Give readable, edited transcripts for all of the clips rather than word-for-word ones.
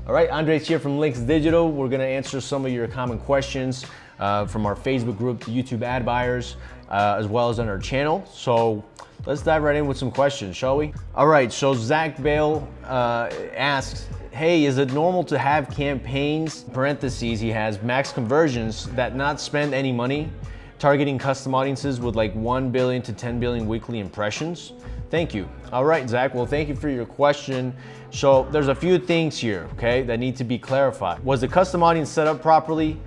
All right, Andres here from Linx Digital. We're gonna answer some of your common questions from our Facebook group, the YouTube ad buyers, as well as on our channel. So let's dive right in with some questions, shall we? All right, so Zach Bale asks, hey, is it normal to have campaigns, parentheses, he has max conversions, that not spend any money, targeting custom audiences with like 1 billion to 10 billion weekly impressions? Thank you. All right, Zach, well, thank you for your question. So there's a few things here, okay, that need to be clarified. Was the custom audience set up properly?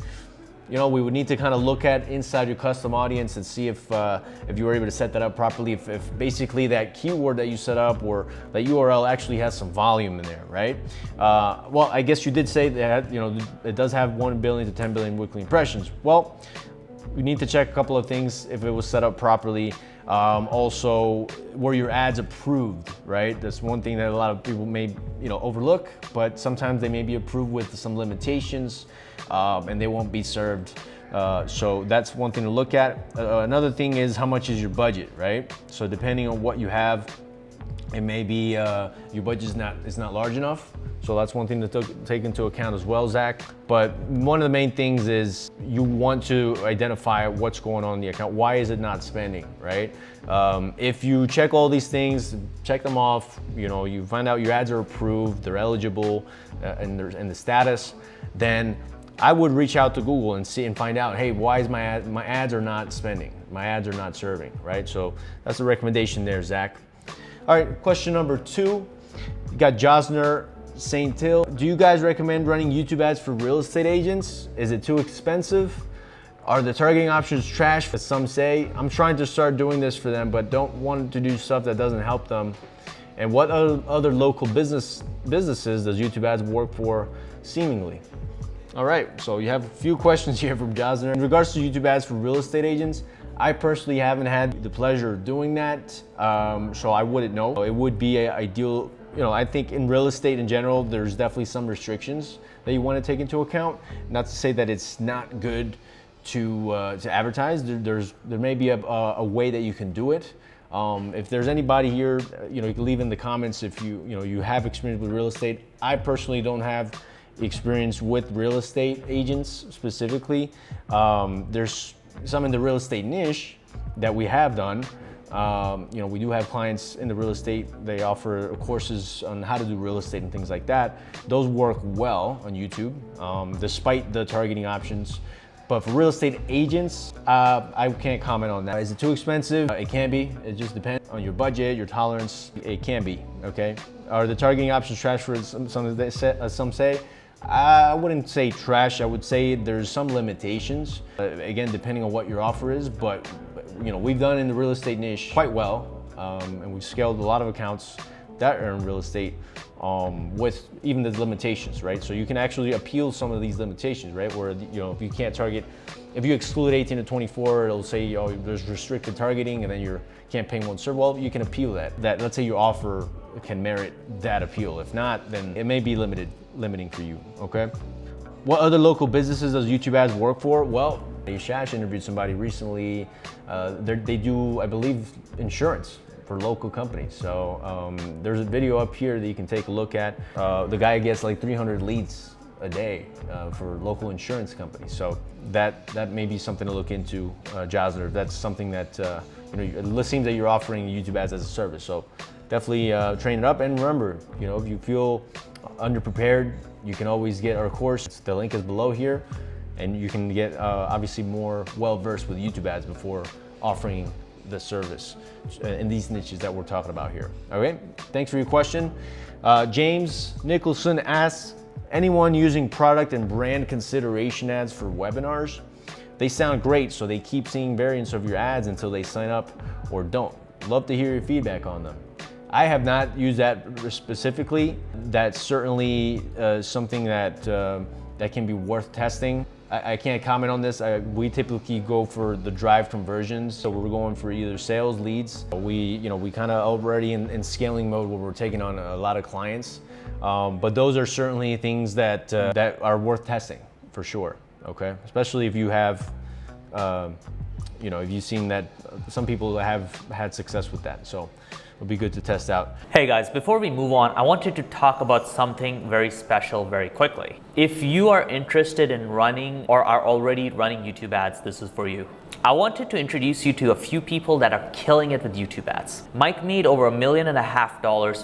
You know, we would need to kind of look at inside your custom audience and see if you were able to set that up properly, if basically that keyword that you set up or that URL actually has some volume in there, right? Well, I guess you did say that, you know, it does have 1 billion to 10 billion weekly impressions. Well, we need to check a couple of things if it was set up properly. Also, were your ads approved, right? That's one thing that a lot of people may, you know, overlook, but sometimes they may be approved with some limitations and they won't be served. So that's one thing to look at. Another thing is how much is your budget, right? So depending on what you have, it may be your budget is not large enough. So that's one thing to take into account as well, Zach. But one of the main things is you want to identify what's going on in the account. Why is it not spending, right? If you check all these things, check them off, you know, you find out your ads are approved, they're eligible, and the status, then I would reach out to Google and see and find out, hey, why is my ads are not spending? My ads are not serving, right? So that's the recommendation there, Zach. All right, question number 2. You got Josner St. Till. Do you guys recommend running YouTube ads for real estate agents? Is it too expensive? Are the targeting options trash, as some say? I'm trying to start doing this for them, but don't want to do stuff that doesn't help them. And what other local businesses does YouTube ads work for, seemingly? All right, so you have a few questions here from Josner. In regards to YouTube ads for real estate agents, I personally haven't had the pleasure of doing that, so I wouldn't know. It would be an ideal, you know, I think in real estate in general, there's definitely some restrictions that you want to take into account. Not to say that it's not good to advertise. There may be a way that you can do it. If there's anybody here, you know, you can leave in the comments if you have experience with real estate. I personally don't have experience with real estate agents specifically. There's some in the real estate niche that we have done. You know, we do have clients in the real estate. They offer courses on how to do real estate and things like that. Those work well on YouTube, despite the targeting options. But for real estate agents, I can't comment on that. Is it too expensive? It can be. It just depends on your budget, your tolerance. It can be, okay? Are the targeting options trash for some say? I wouldn't say trash. I would say there's some limitations. Again, depending on what your offer is, but you know, we've done in the real estate niche quite well, and we've scaled a lot of accounts that are in real estate with even the limitations, right? So you can actually appeal some of these limitations, right? Where, you know, if you can't target, if you exclude 18 to 24, it'll say, oh, there's restricted targeting and then your campaign won't serve. Well, you can appeal that. Let's say your offer can merit that appeal. If not, then it may be limiting for you, okay? What other local businesses does YouTube ads work for? Well, Shash interviewed somebody recently. They do, I believe, insurance for local companies. So there's a video up here that you can take a look at. The guy gets like 300 leads a day for local insurance companies. So that may be something to look into, Josner. If that's something that, you know, it seems that you're offering YouTube ads as a service. So definitely train it up. And remember, you know, if you feel underprepared, you can always get our course. The link is below here. And you can get obviously more well-versed with YouTube ads before offering the service in these niches that we're talking about here. Okay, thanks for your question. James Nicholson asks, anyone using product and brand consideration ads for webinars? They sound great, so they keep seeing variants of your ads until they sign up or don't. Love to hear your feedback on them. I have not used that specifically. That's certainly something that can be worth testing. I can't comment on this. We typically go for the drive conversions. So we're going for either sales leads. We kind of already in scaling mode where we're taking on a lot of clients. But those are certainly things that are worth testing for sure. Okay, especially if you have, if you've seen that some people have had success with that. So it'll be good to test out. Hey guys, before we move on, I wanted to talk about something very special very quickly. If you are interested in running or are already running YouTube ads, this is for you. I wanted to introduce you to a few people that are killing it with YouTube ads. Mike made over $1.5 million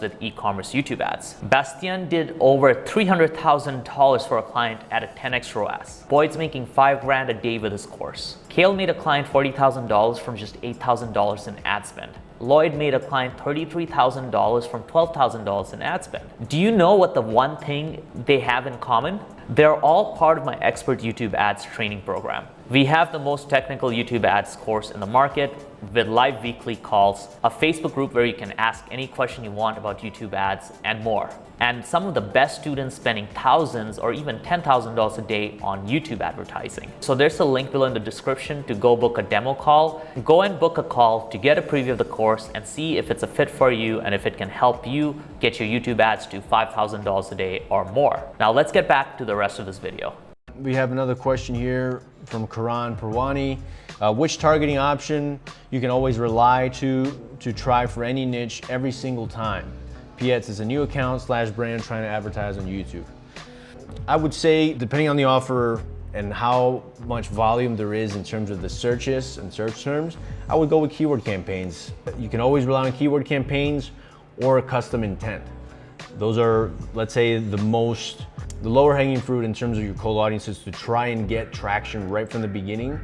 with e-commerce YouTube ads. Bastian did over $300,000 for a client at a 10x ROAS. Boyd's making $5,000 a day with his course. Kale made a client $40,000 from just $8,000 in ad spend. Lloyd made a client $33,000 from $12,000 in ad spend. Do you know what the one thing they have in common? They're all part of my Expert YouTube Ads training program. We have the most technical YouTube ads course in the market with live weekly calls, a Facebook group where you can ask any question you want about YouTube ads, and more. And some of the best students spending thousands or even $10,000 a day on YouTube advertising. So there's a link below in the description to go book a demo call. Go and book a call to get a preview of the course and see if it's a fit for you and if it can help you get your YouTube ads to $5,000 a day or more. Now let's get back to the rest of this video. We have another question here from Karan Parwani. Which targeting option you can always rely to try for any niche every single time? P.S. is a new account / brand trying to advertise on YouTube. I would say, depending on the offer and how much volume there is in terms of the searches and search terms, I would go with keyword campaigns. You can always rely on keyword campaigns or custom intent. Those are, let's say, the lower hanging fruit in terms of your cold audiences to try and get traction right from the beginning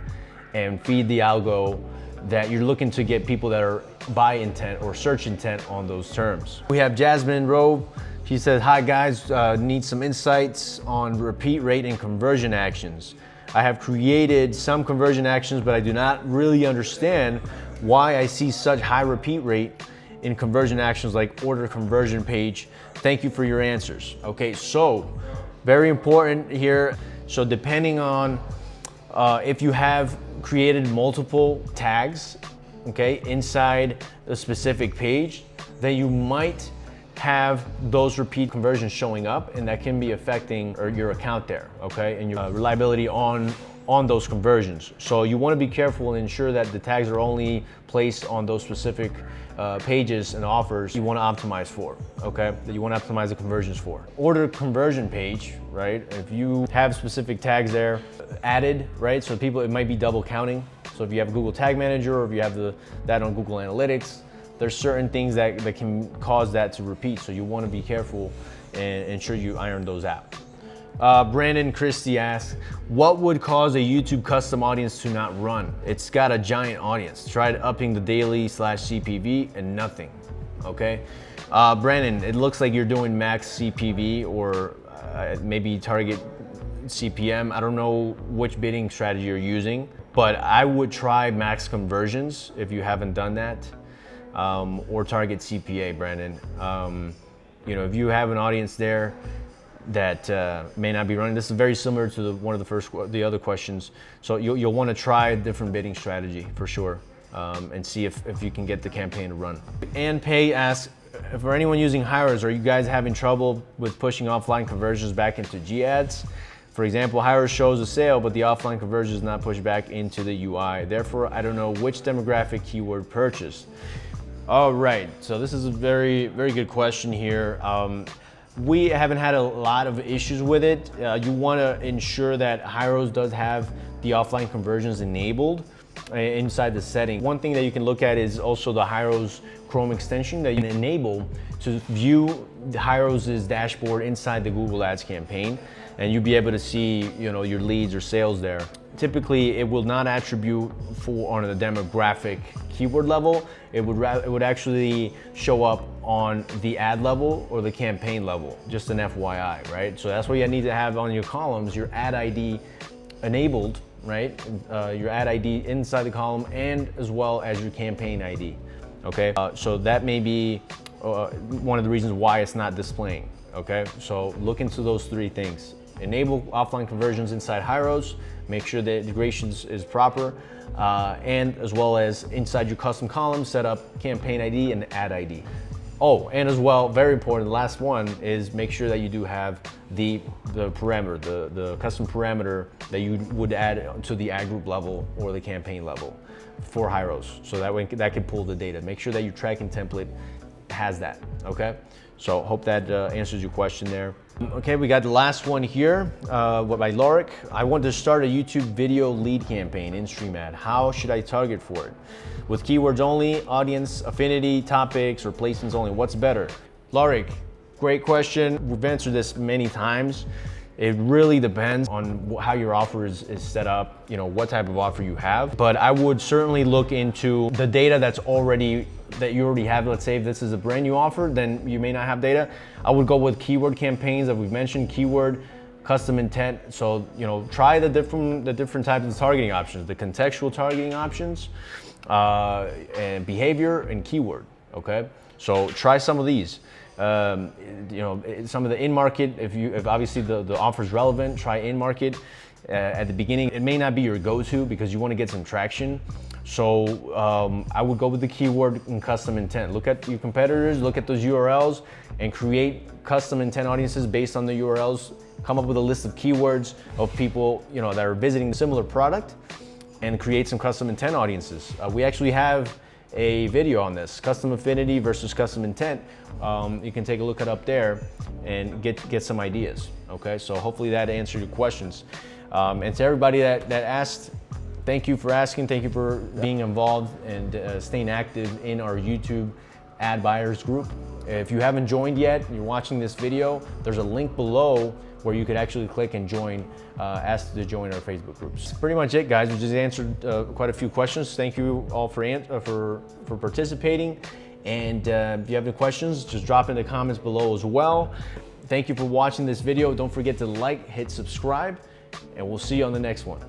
and feed the algo that you're looking to get people that are buy intent or search intent on those terms. We have Jasmine Rowe. She says, hi guys, need some insights on repeat rate and conversion actions. I have created some conversion actions, but I do not really understand why I see such high repeat rate in conversion actions like order conversion page. Thank you for your answers. Okay, so very important here. So depending on if you have created multiple tags, okay, inside a specific page, then you might have those repeat conversions showing up, and that can be affecting your account there, okay, and your reliability on those conversions. So you want to be careful and ensure that the tags are only placed on those specific pages and offers you want to optimize for, okay, that you want to optimize the conversions for. Order conversion page, right, if you have specific tags there added, right, so people, it might be double counting. So if you have Google Tag Manager or if you have that on Google Analytics, there's certain things that can cause that to repeat. So you want to be careful and ensure you iron those out. Brandon Christie asks, what would cause a YouTube custom audience to not run? It's got a giant audience. Tried upping the daily / CPV and nothing, okay? Brandon, it looks like you're doing max CPV or maybe target CPM. I don't know which bidding strategy you're using, but I would try max conversions if you haven't done that, or target CPA, Brandon. You know, if you have an audience there that may not be running, this is very similar to one of the other questions. So you'll want to try a different bidding strategy for sure, and see if you can get the campaign to run. Ann Pay asks, for anyone using Hyros, are you guys having trouble with pushing offline conversions back into G-ads? For example, Hyros shows a sale, but the offline conversion is not pushed back into the UI. Therefore, I don't know which demographic keyword purchased. All right, so this is a very, very good question here. We haven't had a lot of issues with it. You want to ensure that Hyros does have the offline conversions enabled inside the setting. One thing that you can look at is also the Hyros Chrome extension that you can enable to view the Hyros' dashboard inside the Google Ads campaign, and you'll be able to see, you know, your leads or sales there. Typically, it will not attribute on the demographic keyword level. It would actually show up on the ad level or the campaign level, just an FYI, right? So that's what you need to have on your columns, your ad ID enabled, right? Your ad ID inside the column and as well as your campaign ID, okay? So that may be one of the reasons why it's not displaying, okay? So look into those three things. Enable offline conversions inside Hyros, make sure the integration is proper, and as well as inside your custom columns, set up campaign ID and ad ID. Oh, and as well, very important, the last one is make sure that you do have the parameter, the custom parameter that you would add to the ad group level or the campaign level for Hyros. So that way that can pull the data. Make sure that your tracking template has that, okay? So hope that answers your question there. Okay, we got the last one here by Lorik. I want to start a YouTube video lead campaign in Stream Ad. How should I target for it? With keywords only, audience, affinity, topics, or placements only? What's better? Lorik, great question. We've answered this many times. It really depends on how your offer is set up, you know, what type of offer you have. But I would certainly look into the data that you already have. Let's say if this is a brand new offer, then you may not have data. I would go with keyword campaigns that we've mentioned, keyword, custom intent. So, you know, try the different types of targeting options, the contextual targeting options, and behavior and keyword, okay? So try some of these. You know, some of the in-market, if obviously the offer is relevant, try in-market. At the beginning, it may not be your go-to because you want to get some traction. So I would go with the keyword and custom intent. Look at your competitors, look at those URLs, and create custom intent audiences based on the URLs. Come up with a list of keywords of people, you know, that are visiting a similar product, and create some custom intent audiences. We actually have a video on this, custom affinity versus custom intent. You can take a look at up there and get some ideas, okay? So hopefully that answered your questions. And to everybody that asked, thank you for asking, thank you for being involved and staying active in our YouTube ad buyers group. If you haven't joined yet and you're watching this video, there's a link below where you could actually click and join, ask to join our Facebook groups. That's pretty much it, guys. We just answered quite a few questions. Thank you all for participating. And if you have any questions, just drop in the comments below as well. Thank you for watching this video. Don't forget to like, hit subscribe, and we'll see you on the next one.